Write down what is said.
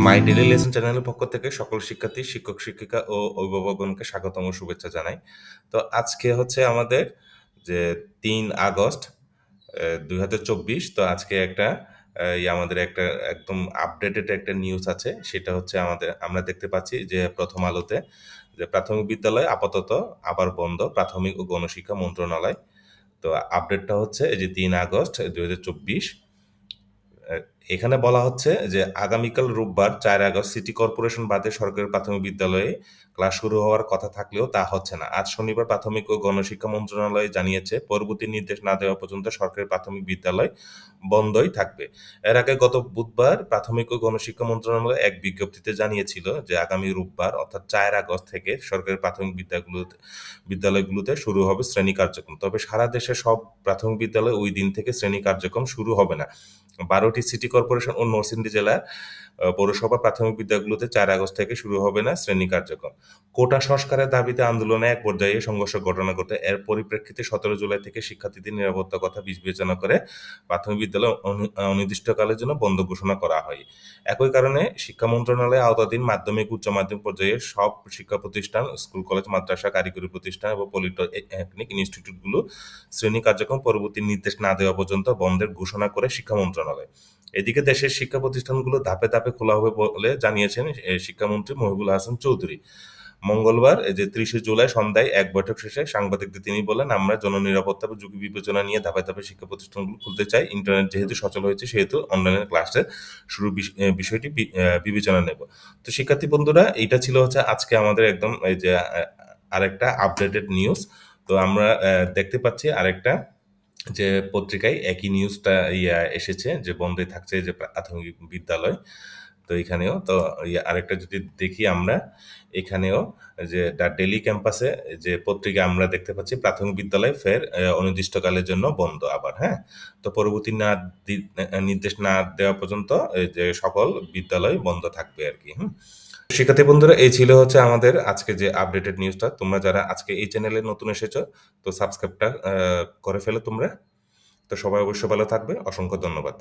My daily lesson চ্যানেলের পক্ষ থেকে সকল শিক্ষার্থী, শিক্ষক, শিক্ষিকা ও অভিভাবকগণকে স্বাগতম ও শুভেচ্ছা জানাই। তো আজকে হচ্ছে আমাদের যে ৩ আগস্ট ২০২৪। তো আজকে একটা আমাদের একটা একদম আপডেটেড একটা নিউজ আছে। সেটা হচ্ছে আমরা দেখতে পাচ্ছি যে প্রথম আলোতে যে প্রাথমিক বিদ্যালয় আপাতত আবার বন্ধ, প্রাথমিক ও গণশিক্ষা মন্ত্রণালয়। তো আপডেটটা হচ্ছে এই যে ৩ আগস্ট ২০২৪। আ এখানে বলা হচ্ছে যে আগামীকাল রোববার ৪ আগস্ট সিটি কর্পোরেশন বাদে সরকারি প্রাথমিক বিদ্যালয়ে ক্লাস শুরু হওয়ার কথা থাকলেও তা হচ্ছে না। আজ শনিবার প্রাথমিক ও গণশিক্ষা মন্ত্রণালয় জানিয়েছে, পরবর্তী নির্দেশ না দেওয়া পর্যন্ত সরকারি প্রাথমিক বিদ্যালয় বন্ধই থাকবে। এর আগে গত বুধবার প্রাথমিক ও গণশিক্ষা মন্ত্রণালয় এক বিজ্ঞপ্তিতে জানিয়েছিল যে আগামী রোববার অর্থাৎ ৪ আগস্ট থেকে সরকারি প্রাথমিক বিদ্যালয়গুলোতে শুরু হবে শ্রেণী কার্যক্রম। তবে সারা দেশে সব প্রাথমিক বিদ্যালয়ে ওই দিন থেকে শ্রেণী কার্যক্রম শুরু হবে না। ১২টি সিটি কর্পোরেশন ও নরসিংদী জেলা পৌরসভা প্রাথমিক বিদ্যালয়গুলোতে ৪ আগস্ট থেকে শুরু হবে না শ্রেণী কার্যক্রম। কোটা সংস্কারের দাবিতে আন্দোলনে এক পর্যায়ে সংঘর্ষের ঘটনা ঘটে। এর পরিপ্রেক্ষিতে ১৭ জুলাই থেকে শিক্ষার্থীদের নিরাপত্তার কথা বিবেচনা করে প্রাথমিক বিদ্যালয় অনির্দিষ্টকালের জন্য বন্ধ ঘোষণা করা হয়। একই কারণে শিক্ষা মন্ত্রণালয়ের আওতাধীন মাধ্যমিক, উচ্চ মাধ্যমিক পর্যায়ে সব শিক্ষা প্রতিষ্ঠান, স্কুল, কলেজ, মাদ্রাসা, কারিগরি প্রতিষ্ঠান এবং পলিটেকনিক ইনস্টিটিউটগুলো শ্রেণী কার্যক্রম পরবর্তী নির্দেশ না দেওয়া পর্যন্ত বন্ধের ঘোষণা করে শিক্ষা মন্ত্রণালয়। এদিকে দেশের শিক্ষা প্রতিষ্ঠানগুলো ধাপে ধাপে খোলা হবে বলে জানিয়েছেন শিক্ষামন্ত্রী মহিবুল হাসান চৌধুরী। মঙ্গলবার এই যে ৩০শে জুলাই সন্ধ্যায় এক বৈঠক শেষে সাংবাদিকদের তিনি বলেন, আমরা জননিরাপত্তা ও ঝুঁকি বিবেচনা নিয়ে ধাপে ধাপে শিক্ষা প্রতিষ্ঠানগুলো খুলতে চাই। ইন্টারনেট যেহেতু সচল হয়েছে সেহেতু অনলাইনে ক্লাসের শুরুর বিষয়টি বিবেচনা নেব। তো শিক্ষার্থী বন্ধুরা, এইটা ছিল হচ্ছে আজকে আমাদের একদম এই যে আরেকটা আপডেটেড নিউজ। তো আমরা দেখতে পাচ্ছি আরেকটা যে পত্রিকায় একই নিউজটা এসেছে যে বন্ধই থাকছে যে প্রাথমিক বিদ্যালয়। তো এখানেও তো আরেকটা যদি দেখি আমরা, এখানেও যে দ্য ডেইলি ক্যাম্পাসে যে পত্রিকা আমরা দেখতে পাচ্ছি প্রাথমিক বিদ্যালয় ফের অনির্দিষ্টকালের জন্য বন্ধ আবার, হ্যাঁ? তো পরবর্তী নির্দেশ না দেওয়া পর্যন্ত এই যে সকল বিদ্যালয় বন্ধ থাকবে আরকি, হুম? শিক্ষার্থী বন্ধুরা, এই ছিল হচ্ছে আমাদের আজকে যে আপডেটেড নিউজটা। তোমরা যারা আজকে এই চ্যানেলে নতুন এসেছো, তো সাবস্ক্রাইবটা করে ফেলো তোমরা। তো সবাই অবশ্যই ভালো থাকবে। অসংখ্য ধন্যবাদ।